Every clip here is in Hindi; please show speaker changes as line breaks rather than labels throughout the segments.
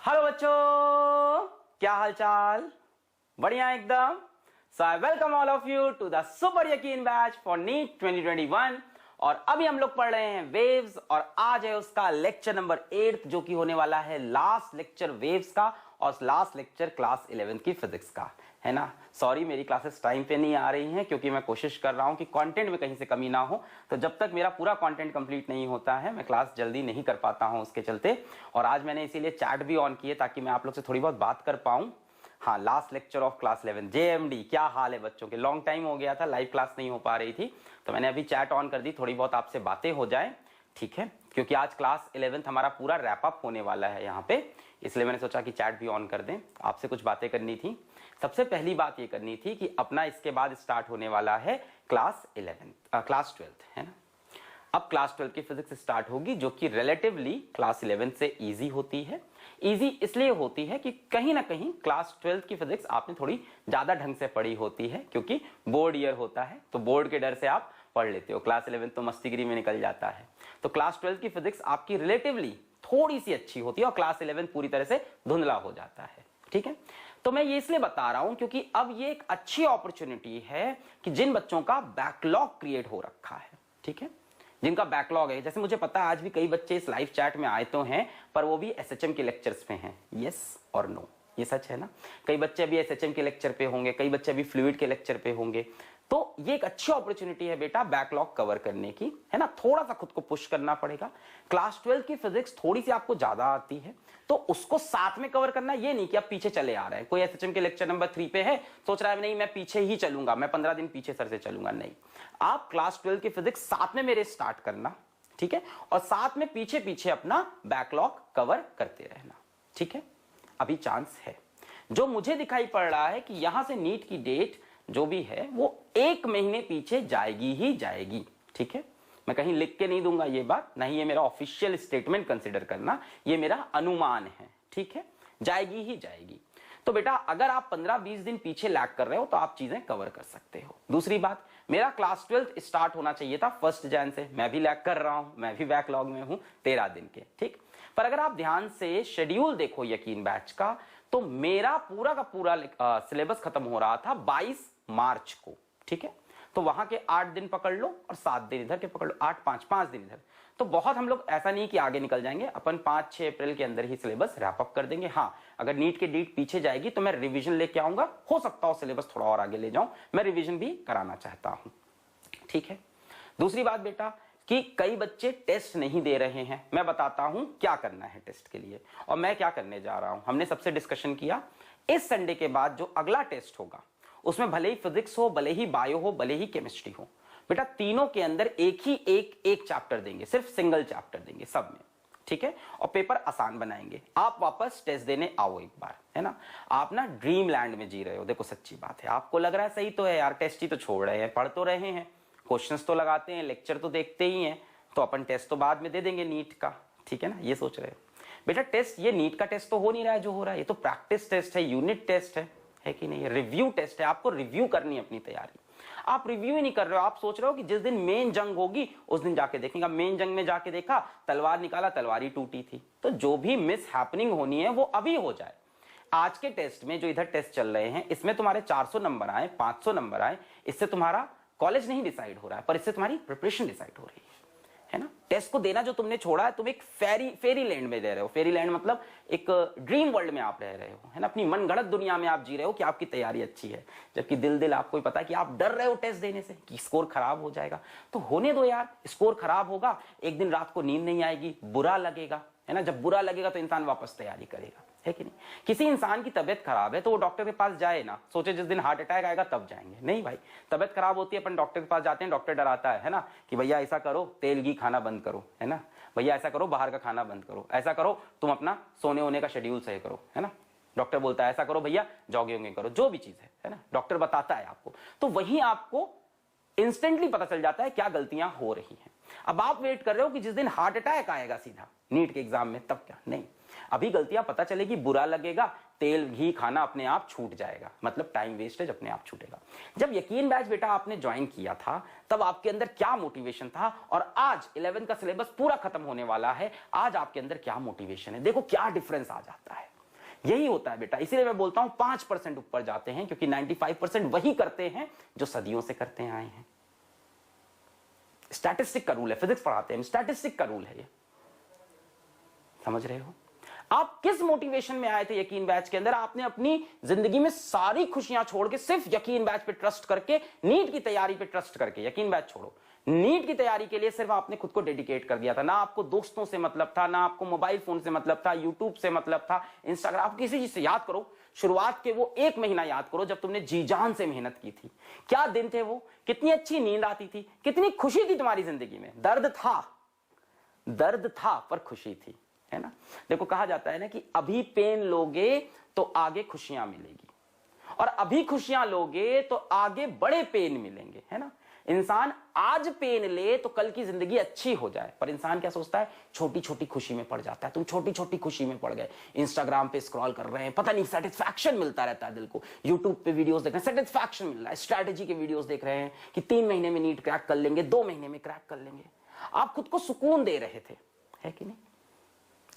हेलो बच्चों, क्या हाल चाल? बढ़िया एकदम। So I welcome all of you to the super Yakeen batch for NEET 2021। और अभी हम लोग पढ़ रहे हैं वेव्स और आज है उसका लेक्चर नंबर 8 जो कि होने वाला है लास्ट लेक्चर वेव्स का और लास्ट लेक्चर क्लास 11 की फिजिक्स का, है ना। सॉरी मेरी क्लासेस टाइम पे नहीं आ रही हैं क्योंकि मैं कोशिश कर रहा हूं कि कंटेंट में कहीं से कमी ना हो। तो जब तक मेरा पूरा कंटेंट कंप्लीट नहीं होता है मैं क्लास जल्दी नहीं कर पाता हूं उसके चलते। और आज मैंने इसीलिए चैट भी ऑन किए ताकि मैं आप लोग से थोड़ी बहुत बात कर पाऊं। हाँ, last lecture of class 11 JMD, क्या हाल है बच्चों के? लॉन्ग टाइम हो गया था, लाइव क्लास नहीं हो पा रही थी तो मैंने अभी चैट ऑन कर दी, थोड़ी बहुत आपसे बातें हो जाए, ठीक है। क्योंकि आज क्लास 11 हमारा पूरा रैप अप होने वाला है यहाँ पे, इसलिए मैंने सोचा कि चैट भी ऑन कर दें। आपसे कुछ बातें करनी थी। सबसे पहली बात ये करनी थी कि अपना इसके बाद स्टार्ट होने वाला है क्लास 12, है ना। अब क्लास 12 की फिजिक्स स्टार्ट होगी जो कि रिलेटिवली क्लास 11 से इजी होती है। इजी इसलिए होती है कि कहीं ना कहीं क्लास 12 की फिजिक्स आपने थोड़ी ज्यादा ढंग से पढ़ी होती है क्योंकि बोर्ड ईयर होता है तो बोर्ड के डर से आप पढ़ लेते हो। क्लास 11 तो मस्तीगिरी में निकल जाता है, तो क्लास 12 की फिजिक्स आपकी रिलेटिवली थोड़ी सी अच्छी होती है और क्लास 11 पूरी तरह से धुंधला हो जाता है, ठीक है। तो मैं ये इसलिए बता रहा हूं क्योंकि अब ये एक अच्छी अपॉर्चुनिटी है कि जिन बच्चों का बैकलॉग क्रिएट हो रखा है, ठीक है, जिनका बैकलॉग है, जैसे मुझे पता है आज भी कई बच्चे इस लाइव चैट में आए तो हैं पर वो भी एसएचएम के लेक्चर्स पे हैं, यस और नो, ये सच है ना। कई बच्चे अभी एसएचएम के लेक्चर पे होंगे, कई बच्चे अभी फ्लूइड के लेक्चर पे होंगे। तो ये एक अच्छी अपॉर्चुनिटी है बेटा बैकलॉग कवर करने की, है ना। थोड़ा सा खुद को पुश करना पड़ेगा। क्लास 12 की फिजिक्स थोड़ी सी आपको ज्यादा आती है तो उसको साथ में कवर करना, ये नहीं कि आप पीछे चले आ रहे हैं। कोई एसएचएम के लेक्चर नंबर 3 पे है, सोच रहा है नहीं मैं पीछे ही चलूंगा, मैं 15 दिन पीछे सर से चलूंगा, नहीं। आप क्लास 12 की फिजिक्स साथ में मेरे स्टार्ट करना, ठीक है, और साथ में पीछे पीछे अपना बैकलॉग कवर करते रहना, ठीक है। अभी चांस है, जो मुझे दिखाई पड़ रहा है कि यहां से नीट की डेट जो भी है वो 1 महीने पीछे जाएगी ही जाएगी, ठीक है। मैं कहीं लिख के नहीं दूंगा ये बात, नहीं ये मेरा ऑफिशियल स्टेटमेंट कंसीडर करना, ये मेरा अनुमान है, ठीक है, जाएगी ही जाएगी। तो बेटा अगर आप 15-20 दिन पीछे लैग कर रहे हो तो आप चीजें कवर कर सकते हो। दूसरी बात, मेरा क्लास 12 स्टार्ट होना चाहिए था 1 जन से, मैं भी लैग कर रहा हूं, मैं भी बैकलॉग में हूं 13 दिन के, ठीक। पर अगर आप ध्यान से शेड्यूल देखो यकीन बैच का तो मेरा पूरा का पूरा सिलेबस खत्म हो रहा था 22 मार्च को, ठीक है। तो वहां के 8 दिन पकड़ लो और 7 दिन इधर के पकड़ लो, 8-5 दिन इधर। तो बहुत हम लोग ऐसा नहीं कि आगे निकल जाएंगे, अपन 5-6 अप्रैल के अंदर ही सिलेबस रैप अप कर देंगे। हाँ, अगर नीट की डेट पीछे जाएगी तो मैं रिवीजन लेके आऊंगा, हो सकता हो सिलेबस थोड़ा और आगे ले जाऊं, मैं रिवीजन भी कराना चाहता हूं, ठीक है। दूसरी बात बेटा कि कई बच्चे टेस्ट नहीं दे रहे हैं, मैं बताता हूं क्या करना है टेस्ट के लिए और मैं क्या करने जा रहा हूं। हमने सबसे डिस्कशन किया, इस संडे के बाद जो अगला टेस्ट होगा उसमें भले ही फिजिक्स हो, भले ही बायो हो, भले ही केमिस्ट्री हो, बेटा तीनों के अंदर एक चैप्टर देंगे, सिर्फ सिंगल चैप्टर देंगे सब में, ठीक है। और पेपर आसान बनाएंगे। आप वापस टेस्ट देने आओ एक बार, है ना। आप ना ड्रीम लैंड में जी रहे हो। देखो सच्ची बात है, आपको लग रहा है सही तो है यार, टेस्ट ही तो छोड़ रहे हैं, पढ़ तो रहे हैं, क्वेश्चंस तो लगाते हैं, लेक्चर तो देखते ही हैं, तो अपन टेस्ट तो बाद में दे देंगे नीट का, ठीक है ना, ये सोच रहे हो। बेटा टेस्ट, ये नीट का टेस्ट तो हो नहीं रहा है जो हो रहा है, ये तो प्रैक्टिस टेस्ट है, यूनिट टेस्ट है कि नहीं, रिव्यू टेस्ट है। आपको रिव्यू करनी है अपनी तैयारी, आप रिव्यू ही नहीं कर रहे हो। आप सोच रहे हो कि जिस दिन मेन जंग होगी उस दिन जाके देखेंगे। मेन जंग में जाके देखा, तलवार निकाला, तलवार ही टूटी थी। तो जो भी मिस हैपनिंग होनी है वो अभी हो जाए। आज के टेस्ट में जो इधर टेस्ट चल रहे हैं इसमें तुम्हारे 400 नंबर आए, 500 नंबर आए, इससे तुम्हारा कॉलेज नहीं डिसाइड हो रहा है पर इससे तुम्हारी प्रिपरेशन डिसाइड हो रही है ना। टेस्ट को देना जो तुमने छोड़ा है, तुम एक फेरी लैंड में रह रहे हो। फेरी लैंड मतलब एक ड्रीम वर्ल्ड में आप रह रहे हो, है ना, अपनी मनगढ़ंत दुनिया में आप जी रहे हो कि आपकी तैयारी अच्छी है, जबकि दिल आपको ही पता है कि आप डर रहे हो टेस्ट देने से कि स्कोर खराब हो जाएगा। तो होने दो यार, स्कोर खराब होगा, एक दिन रात को नींद नहीं आएगी, बुरा लगेगा, है ना। जब बुरा लगेगा तो इंसान वापस तैयारी करेगा, है कि नहीं। किसी इंसान की तबियत खराब है तो वो डॉक्टर के पास जाए ना, सोचे जिस दिन हार्ट अटैक आएगा तब जाएंगे, नहीं भाई। तबियत खराब होती है, अपन डॉक्टर के पास जाते हैं, डॉक्टर डराता है ना, कि भैया ऐसा करो तेल घी खाना बंद करो, है ना, भैया ऐसा करो बाहर का खाना बंद करो, ऐसा करो तुम अपना सोने होने का शेड्यूल सही करो, है ना। डॉक्टर बोलता है ऐसा करो भैया, जॉगिंग करो, जो भी चीज है ना, डॉक्टर बताता है आपको। तो वही आपको इंस्टेंटली पता चल जाता है क्या गलतियां हो रही हैं। अब आप वेट कर रहे हो कि जिस दिन हार्ट अटैक आएगा सीधा नीट के एग्जाम में तब क्या, नहीं, अभी गलतियां पता चलेगी, बुरा लगेगा, तेल घी खाना अपने आप छूट जाएगा, मतलब टाइम वेस्टेज अपने आप छूटेगा। जब यकीन बैच बेटा आपने ज्वाइन किया था तब आपके अंदर क्या मोटिवेशन था, और आज 11 का सिलेबस पूरा खत्म होने वाला है, आज आपके अंदर क्या मोटिवेशन है, देखो क्या डिफरेंस आ जाता है। यही होता है बेटा, इसीलिए मैं बोलता हूं 5% ऊपर जाते हैं, क्योंकि 95% वही करते हैं जो सदियों से करते आए हैं। स्टैटिस्टिक का रूल है, फिजिक्स पढ़ाते हैं, स्टैटिस्टिक का रूल है ये, समझ रहे हो। आप किस मोटिवेशन में आए थे यकीन बैच के अंदर? आपने अपनी जिंदगी में सारी खुशियां छोड़ के सिर्फ यकीन बैच पे ट्रस्ट करके, नीट की तैयारी पे ट्रस्ट करके, यकीन बैच छोड़ो, नीट की तैयारी के लिए सिर्फ आपने खुद को डेडिकेट कर दिया था। ना आपको दोस्तों से मतलब था, ना आपको मोबाइल फोन से मतलब था, यूट्यूब से मतलब था, इंस्टाग्राम, किसी चीज से। याद करो शुरुआत के वो 1 महीना याद करो जब तुमने जी जान से मेहनत की थी। क्या दिन थे वो, कितनी अच्छी नींद आती थी, कितनी खुशी थी तुम्हारी जिंदगी में। दर्द था पर खुशी थी, है ना। देखो कहा जाता है ना कि अभी पेन लोगे तो आगे खुशियां मिलेगी, और अभी खुशियां लोगे तो आगे बड़े पेन मिलेंगे, है ना। इंसान आज पेन ले तो कल की जिंदगी अच्छी हो जाए, पर इंसान क्या सोचता है, छोटी छोटी खुशी में पड़ जाता है। तुम छोटी छोटी खुशी में पड़ गए, इंस्टाग्राम पे स्क्रॉल कर रहे हैं, पता नहीं सेटिस्फैक्शन मिलता रहता है दिल को, यूट्यूब पे वीडियोस देख रहे हैं, सेटिस्फैक्शन मिल रहा है, स्ट्रैटेजी के वीडियोस देख रहे हैं कि 3 महीने में नीट क्रैक कर लेंगे, 2 महीने में क्रैक कर लेंगे। आप खुद को सुकून दे रहे थे, है कि नहीं।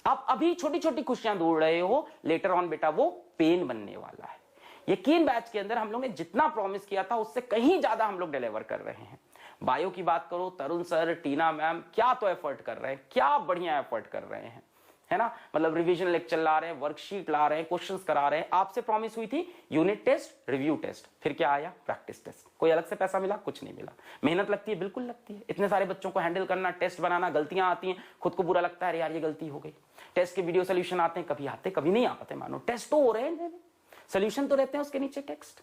आप अभी छोटी छोटी खुशियां ढूंढ रहे हो, लेटर ऑन बेटा वो पेन बनने वाला है। यकीन बैच के अंदर हम लोग ने जितना प्रॉमिस किया था उससे कहीं ज्यादा हम लोग डिलीवर कर रहे हैं। बायो की बात करो, तरुण सर, टीना मैम क्या तो एफर्ट कर रहे हैं, क्या बढ़िया एफर्ट कर रहे हैं, है ना। मतलब रिवीजन लेक्चर ला रहे हैं, वर्कशीट ला रहे हैं, क्वेश्चंस करा रहे हैं। आपसे प्रॉमिस हुई थी यूनिट टेस्ट, रिव्यू टेस्ट, फिर क्या आया, प्रैक्टिस टेस्ट। कोई अलग से पैसा मिला? कुछ नहीं मिला। मेहनत लगती है, बिल्कुल लगती है। इतने सारे बच्चों को हैंडल करना, टेस्ट बनाना, गलतियां आती हैं, खुद को बुरा लगता है, यार ये गलती हो गई। टेस्ट के वीडियो सोल्यूशन आते हैं, कभी आते कभी नहीं आ पाते। मानो टेस्ट तो हो रहे हैं, सोल्यूशन तो रहते हैं, उसके नीचे टेक्स्ट।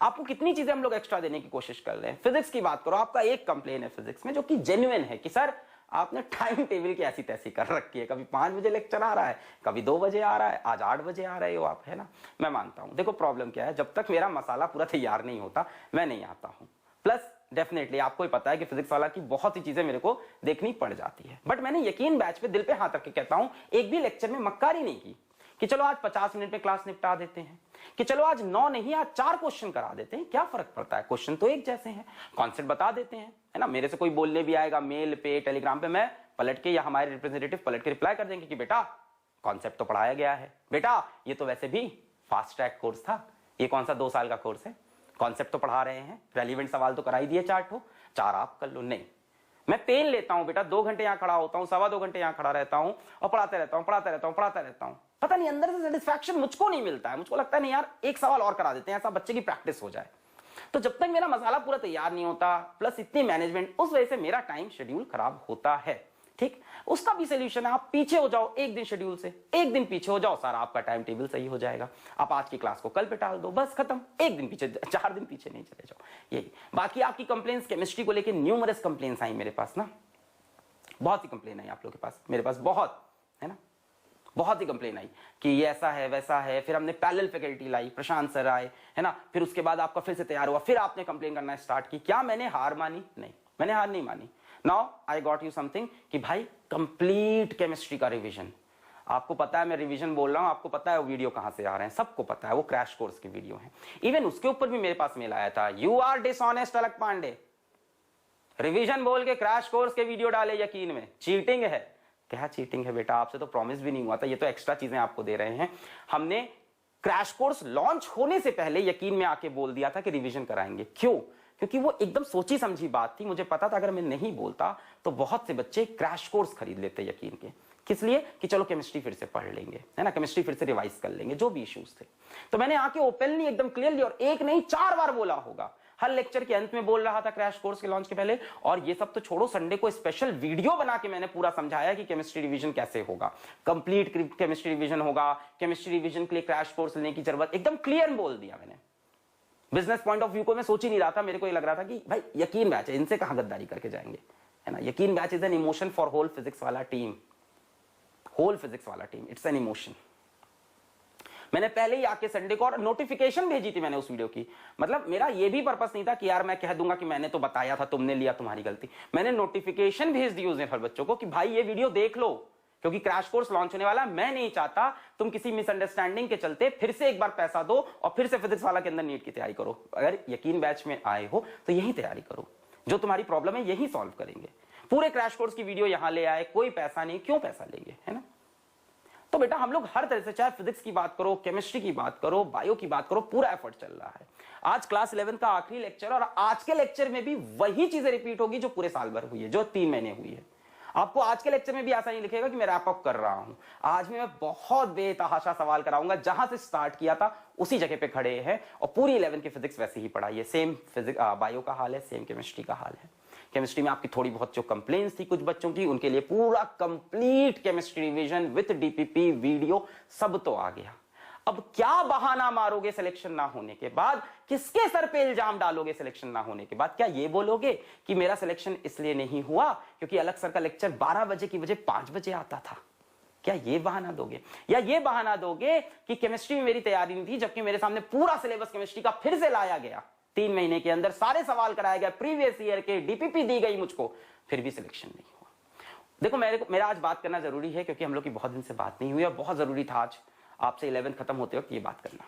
आपको कितनी चीजें हम लोग एक्स्ट्रा देने की कोशिश कर रहे हैं। फिजिक्स की बात करो, आपका एक कंप्लेन है फिजिक्स में जो कि जेन्युइन है कि सर आपने टाइम टेबल की ऐसी तैसी कर रखी है, कभी 5 बजे लेक्चर आ रहा है, कभी 2 बजे आ रहा है, आज 8 बजे आ रहे हो आप, है ना। मैं मानता हूं, देखो प्रॉब्लम क्या है, जब तक मेरा मसाला पूरा तैयार नहीं होता मैं नहीं आता हूं। प्लस डेफिनेटली आपको ही पता है कि फिजिक्स वाला की बहुत सी चीजें मेरे को देखनी पड़ जाती है। बट मैंने यकीन बैच पे दिल पे हाथ रख के कहता हूं, एक भी लेक्चर में मक्कारी नहीं की कि चलो आज 50 मिनट में क्लास निपटा देते हैं, कि चलो आज 9 नहीं आज 4 क्वेश्चन करा देते हैं। क्या फर्क पड़ता है, क्वेश्चन तो एक जैसे हैं, कॉन्सेप्ट बता देते हैं, है ना। मेरे से कोई बोलने भी आएगा मेल पे, टेलीग्राम पे, मैं पलट के या हमारे रिप्रेजेंटेटिव पलट के रिप्लाई कर देंगे कि बेटा कॉन्सेप्ट तो पढ़ाया गया है, बेटा ये तो वैसे भी फास्ट ट्रैक कोर्स था, ये कौन सा 2 साल का कोर्स है, कॉन्सेप्ट तो पढ़ा रहे हैं, रेलिवेंट सवाल तो कराई दिए 4 ठो, 4 आप कर लो। नहीं, मैं पेन लेता हूं बेटा, 2 घंटे यहां खड़ा होता हूं, 2.25 घंटे यहां खड़ा रहता हूं और पढ़ाते रहता हूं। पता नहीं अंदर से सेटिस्फैक्शन मुझको नहीं मिलता है, मुझको लगता है नहीं यार एक सवाल और करा देते हैं, ऐसा बच्चे की प्रैक्टिस हो जाए। तो जब तक मेरा मसाला पूरा तैयार नहीं होता, प्लस इतनी मैनेजमेंट, उस वजह से मेरा टाइम शेड्यूल खराब होता है। ठीक, उसका भी सोल्यूशन है, आप पीछे हो जाओ एक दिन शेड्यूल से, एक दिन पीछे हो जाओ, सारा आपका टाइम टेबल सही हो जाएगा। आप आज की क्लास को कल पे टाल दो, बस खत्म। एक दिन पीछे, 4 दिन पीछे नहीं चले जाओ। यही बाकी आपकी कंप्लेंट्स केमिस्ट्री को लेकर न्यूमरस कंप्लेंट्स आई मेरे पास ना, बहुत ही कंप्लेन आई आप लोगों के पास, मेरे पास बहुत, है ना, बहुत ही कंप्लेन आई कि ये ऐसा है वैसा है। फिर हमने पैरेलल फैकल्टी लाई, प्रशांत सर आए, है ना, फिर उसके बाद आपका फिर से तैयार हुआ, फिर आपने कंप्लेन करना स्टार्ट की। क्या मैंने हार मानी? नहीं, मैंने हार नहीं मानी। Now I got you something कि भाई कंप्लीट केमिस्ट्री का रिवीजन। आपको पता है मैं रिवीजन बोल रहा हूं, आपको पता है वो वीडियो कहां से आ रहे हैं, सबको पता है वो क्रैश कोर्स की वीडियो है। इवन उसके ऊपर भी मेरे पास मेल आया था, you are dishonest Alakh Pandey, revision बोल के क्रैश कोर्स के वीडियो डाले यकीन में, चीटिंग है। क्या चीटिंग है बेटा, आपसे तो प्रॉमिस भी नहीं हुआ था, ये तो एक्स्ट्रा चीजें आपको दे रहे हैं। हमने क्रैश कोर्स लॉन्च होने से पहले यकीन में आके बोल दिया था कि रिवीजन कराएंगे। क्यों? क्योंकि वो एकदम सोची समझी बात थी। मुझे पता था अगर मैं नहीं बोलता तो बहुत से बच्चे क्रैश कोर्स खरीद लेते यकीन के। किस लिए? कि चलो केमिस्ट्री फिर से पढ़ लेंगे, है ना, केमिस्ट्री फिर से रिवाइज कर लेंगे, जो भी इश्यूज थे। तो मैंने आके ओपनली एकदम क्लियरली, और एक नहीं 4 बार बोला होगा, हर लेक्चर के अंत में बोल रहा था क्रैश कोर्स के लॉन्च के पहले। और ये सब तो छोड़ो, संडे को स्पेशल वीडियो बना के मैंने पूरा समझाया कि केमिस्ट्री रिवीजन कैसे होगा, कंप्लीट केमिस्ट्री रिवीजन होगा, केमिस्ट्री रिवीजन के लिए क्रैश कोर्स लेने की जरूरत, एकदम क्लियर बोल दिया मैंने। बिजनेस पॉइंट ऑफ व्यू को मैं सोच ही नहीं रहा था, मेरे को ये लग रहा था कि भाई यकीन बैच है, इनसे कहां गद्दारी करके जाएंगे, है ना। यकीन batch is an emotion for whole physics वाला टीम, होल फिजिक्स वाला टीम, इट्स एन इमोशन। मैंने पहले ही आके संडे को और नोटिफिकेशन भेजी थी मैंने उस वीडियो की। मतलब मेरा ये भी पर्पस नहीं था कि यार मैं कह दूंगा कि मैंने तो बताया था, तुमने लिया, तुम्हारी गलती। मैंने नोटिफिकेशन भेज दी उस दिन हर बच्चों को कि भाई ये वीडियो देख लो, क्योंकि क्रैश कोर्स लॉन्च होने वाला, मैं नहीं चाहता तुम किसी मिसअंडरस्टैंडिंग के चलते फिर से एक बार पैसा दो और फिर से फिजिक्स वाला के अंदर नीट की तैयारी करो। अगर यकीन बैच में आए हो तो यही तैयारी करो, जो तुम्हारी प्रॉब्लम है यही सॉल्व करेंगे। पूरे क्रैश कोर्स की वीडियो यहां ले आए, कोई पैसा नहीं, क्यों पैसा लेंगे, है ना। तो बेटा हम लोग हर तरह से, चाहे फिजिक्स की बात करो, केमिस्ट्री की बात करो, बायो की बात करो, पूरा एफर्ट चल रहा है। आज क्लास 11 का आखिरी लेक्चर, और आज के लेक्चर में भी वही चीजें रिपीट होगी जो पूरे साल भर हुई है, जो 3 महीने हुई है। आपको आज के लेक्चर में भी ऐसा नहीं लिखेगा कि मैं रैप अप कर रहा हूं। आज मैं बहुत बेतहाशा सवाल कराऊंगा, जहां से स्टार्ट किया था उसी जगह पे खड़े हैं, और पूरी 11 की फिजिक्स वैसे ही पढ़ाई है। सेम फिजिक्स बायो का हाल है, सेम केमिस्ट्री का हाल है। केमिस्ट्री में आपकी थोड़ी बहुत जो कंप्लेंट्स थी कुछ बच्चों की, उनके लिए पूरा complete chemistry revision with DPP video सब तो आ गया। अब क्या बहाना मारोगे सिलेक्शन ना होने के बाद, किसके सर पे इल्जाम डालोगे सिलेक्शन ना होने के बाद? क्या ये बोलोगे कि मेरा सिलेक्शन इसलिए नहीं हुआ क्योंकि अलग सर का लेक्चर 12 बजे की वजह 5 बजे आता था? क्या ये बहाना दोगे? या ये बहाना दोगे कि केमिस्ट्री में मेरी तैयारी नहीं थी, जबकि मेरे सामने पूरा सिलेबस केमिस्ट्री का फिर से लाया गया, 3 महीने के अंदर सारे सवाल कराए गए, प्रीवियस ईयर के डीपीपी दी गई मुझको, फिर भी सिलेक्शन नहीं हुआ? देखो मेरा आज बात करना जरूरी है, क्योंकि हम लोग की बहुत दिन से बात नहीं हुई और बहुत जरूरी था आज आपसे 11 खत्म होते वक्त ये बात करना।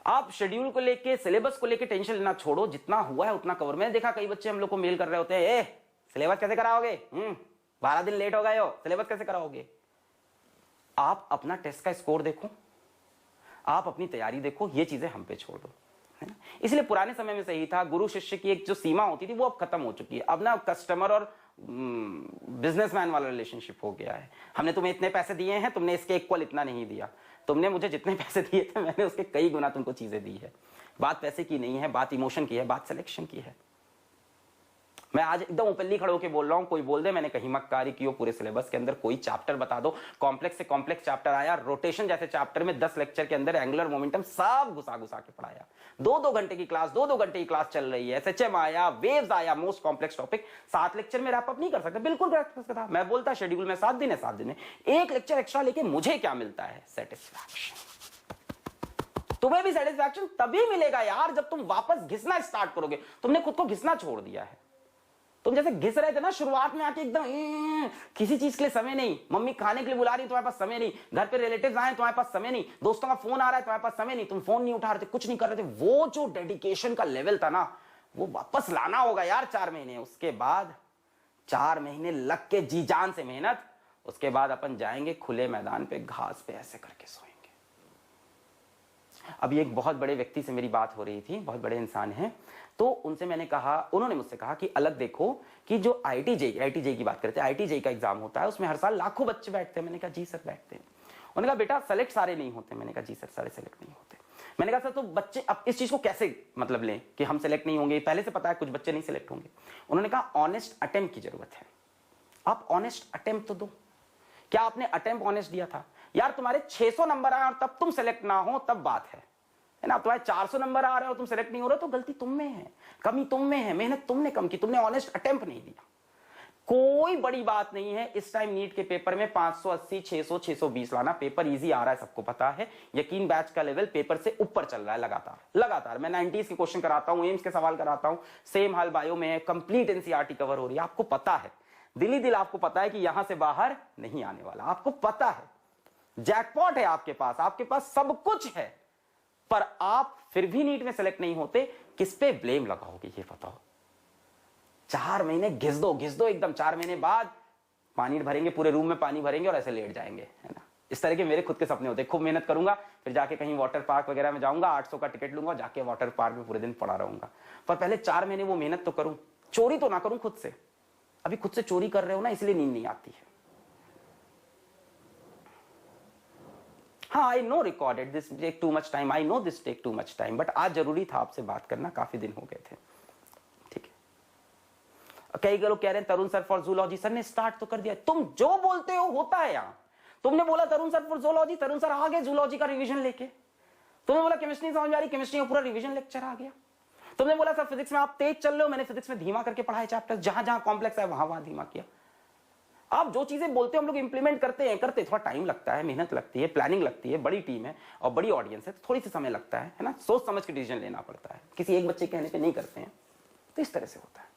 आप शेड्यूल को लेके, सिलेबस को लेके टेंशन लेना छोड़ो, जितना हुआ है उतना कवर। मैंने देखा कई बच्चे हम लोग को मेल कर रहे होते हैं, सिलेबस कैसे कराओगे, 12 दिन लेट हो गए हो, सिलेबस कैसे कराओगे? आप अपना टेस्ट का स्कोर देखो, आप अपनी तैयारी देखो, ये चीजें हम पे छोड़ दो, है ना। इसलिए पुराने समय में सही था, गुरु शिष्य की एक जो सीमा होती थी वो अब खत्म हो चुकी है। अब ना कस्टमर और बिजनेसमैन वाला रिलेशनशिप हो गया है। हमने तुम्हें इतने पैसे दिए हैं, तुमने इसके इक्वल इतना नहीं दिया, तुमने मुझे जितने पैसे दिए थे मैंने उसके कई गुना तुमको चीजें दी है। बात पैसे की नहीं है, बात इमोशन की है, बात सिलेक्शन की है। मैं आज एकदम ओपनली खड़े होकर बोल रहा हूं, कोई बोल दे मैंने कहीं मक्कारी की हो पूरे सिलेबस के अंदर, कोई चैप्टर बता दो, कॉम्प्लेक्स से कॉम्प्लेक्स चैप्टर आया, रोटेशन जैसे चैप्टर में 10 लेक्चर के अंदर एंगुलर मोमेंटम सब घुसा घुसा के पढ़ाया, 2-2 घंटे की क्लास, 2-2 घंटे की क्लास चल रही है, एसएचएम आया, वेव्स आया, मोस्ट कॉम्प्लेक्स टॉपिक, 7 लेक्चर में रैप अप नहीं कर सकता, बिल्कुल कर सकता था। मैं बोलता शेड्यूल में 7 दिन है, 7 दिन है, 1 लेक्चर एक्स्ट्रा लेके मुझे क्या मिलता है? सेटिस्फैक्शन। तुम्हें भी सेटिस्फैक्शन तभी मिलेगा यार जब तुम वापस घिसना स्टार्ट करोगे। तुमने खुद को घिसना छोड़ दिया है। तुम जैसे घिस रहे थे ना शुरुआत में आके एकदम, किसी चीज के लिए समय नहीं, मम्मी खाने के लिए बुला रही है तुम्हारे पास समय नहीं, घर पे रिलेटिव्स आए तुम्हारे पास समय नहीं, दोस्तों का फोन आ रहा है तुम्हारे पास समय नहीं, तुम फोन नहीं उठा रहे थे, कुछ नहीं कर रहे थे। वो जो डेडिकेशन का लेवल था ना, वो वापस लाना होगा यार 4 महीने। उसके बाद 4 महीने लग के जी जान से मेहनत, उसके बाद अपन जाएंगे खुले मैदान पे, घास पे ऐसे करके सोएंगे। अभी एक बहुत बड़े व्यक्ति से मेरी बात हो रही थी, बहुत बड़े इंसान हैं, तो उनसे मैंने कहा, उन्होंने मुझसे कहा कि अलग देखो कि जो आईटीजेई की बात करते हैं, आईटीजेई का एग्जाम होता है, उसमें हर साल लाखों बच्चे बैठते हैं। मैंने कहा जी सर बैठते हैं। उन्होंने कहा बेटा सेलेक्ट सारे नहीं होते। मैंने कहा जी सर सारे सेलेक्ट नहीं होते। मैंने कहा सर तो बच्चे अब इस चीज को कैसे मतलब लें कि हम सेलेक्ट नहीं होंगे? पहले से पता है कुछ बच्चे नहीं सेलेक्ट होंगे। उन्होंने कहा ऑनेस्ट अटेम्प्ट की जरूरत है, आप ऑनेस्ट अटेम्प्ट तो दो। क्या आपने अटेम्प्ट ऑनेस्ट दिया था? यार तुम्हारे 600 नंबर आए और तब तुम सेलेक्ट ना हो तब बात है ना। तुम्हारे 400 नंबर आ रहे हो तुम सेलेक्ट नहीं हो रहे, तो गलती तुम में है, कमी तुम में है, मेहनत तुमने कम की, तुमने ऑनेस्ट अटेम्प्ट नहीं दिया। कोई बड़ी बात नहीं है इस टाइम नीट के पेपर में 580, 600, 620 लाना। पेपर इजी आ रहा है, सबको पता है। यकीन बैच का लेवल पेपर से ऊपर चल रहा है लगातार। मैं 90s के क्वेश्चन कराता हूं, एम्स के सवाल कराता हूं, सेम हाल बायो में है, कंप्लीट एनसीईआरटी कवर हो रही है। आपको पता है, दिली दिल आपको पता है कि यहां से बाहर नहीं आने वाला, आपको पता है। जैकपॉट है आपके पास सब कुछ है, पर आप फिर भी नीट में सेलेक्ट नहीं होते। किस पे ब्लेम लगाओगे ये बताओ? 4 महीने घिस दो एकदम। 4 महीने बाद पानी भरेंगे, पूरे रूम में पानी भरेंगे और ऐसे लेट जाएंगे, है ना। इस तरह के मेरे खुद के सपने होते हैं। खूब मेहनत करूंगा, फिर जाके कहीं वाटर पार्क वगैरह में जाऊंगा, 800 का टिकट लूंगा, जाके वाटर पार्क में पूरे दिन पड़ा रहूंगा। पर पहले 4 महीने वो मेहनत तो करूं, चोरी तो ना करूं खुद से। अभी खुद से चोरी कर रहे हो ना, इसलिए नींद नहीं आती है। हाँ, I know recorded this take too much time, I know this take too much time, but आज जरूरी था आपसे बात करना, काफी दिन हो गए थे। ठीक है, कई लोग कह रहे हैं तरुण सर फॉर जूलॉजी। सर ने स्टार्ट तो कर दिया, तुम जो बोलते हो होता है यहाँ। तुमने बोला Tarun sir for zoology, Tarun sir आ गए जूलॉजी का रिवीजन लेके। तुमने बोला केमिस्ट्री समझ आ रही, केमिस्ट्री का पूरा रिवीजन लेक्चर आ गया। तुमने बोला सर फिजिक्स में आप तेज चल रहे हो, मैंने फिजिक्स में धीमा करके पढ़ाए चैप्टर, जहां जहां कॉम्प्लेक्स है वहां धीमा किया। आप जो चीजें बोलते हो हम लोग इंप्लीमेंट करते हैं, थोड़ा टाइम लगता है, मेहनत लगती है, प्लानिंग लगती है, बड़ी टीम है और बड़ी ऑडियंस है, तो थोड़ी सी समय लगता है ना। सोच समझ के डिसीजन लेना पड़ता है, किसी एक बच्चे कहने पे नहीं करते हैं, तो इस तरह से होता है।